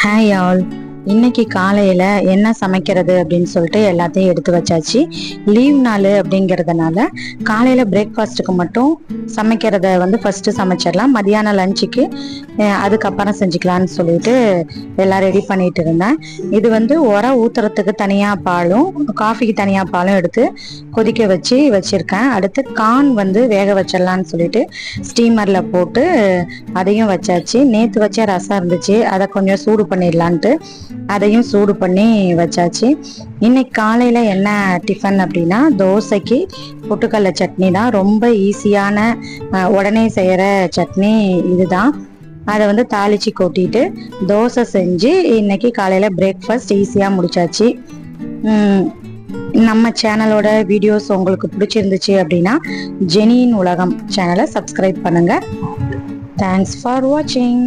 Hi all. இன்னைக்கு காலையில என்ன சமைக்கிறது அப்படின்னு சொல்லிட்டு எல்லாத்தையும் எடுத்து வச்சாச்சு. லீவ் நாள் அப்படிங்கிறதுனால காலையில பிரேக்ஃபாஸ்ட்டுக்கு மட்டும் சமைக்கிறத ஃபர்ஸ்ட் சமைச்சிடலாம். மதியானம் லஞ்சுக்கு அதுக்கப்புறம் செஞ்சுக்கலான்னு சொல்லிட்டு எல்லாம் ரெடி பண்ணிட்டு இருந்தேன். இது உரம் ஊத்துறதுக்கு தனியாக பாலும் காஃபிக்கு தனியாக பாலும் எடுத்து கொதிக்க வச்சிருக்கேன். அடுத்து கார்ன் வேக வச்சிடலான்னு சொல்லிட்டு ஸ்டீமரில் போட்டு அதையும் வச்சாச்சு. நேற்று வச்ச ரசம் இருந்துச்சு, அதை கொஞ்சம் சூடு பண்ணிடலான்ட்டு அதையும் சூடு பண்ணி வச்சாச்சு. இன்னைக்கு காலையில என்ன டிஃபன் அப்படின்னா தோசைக்கு பொட்டுக்கடலை சட்னி தான். ரொம்ப ஈஸியான உடனே செய்யற சட்னி இதுதான். அதை தாளிச்சு கொட்டிட்டு தோசை செஞ்சு இன்னைக்கு காலையில பிரேக்ஃபாஸ்ட் ஈஸியா முடிச்சாச்சு. நம்ம சேனலோட வீடியோஸ் உங்களுக்கு பிடிச்சிருந்துச்சு அப்படின்னா ஜெனியின் உலகம் சேனலை சப்ஸ்கிரைப் பண்ணுங்க. தேங்க்ஸ் ஃபார் வாட்சிங்.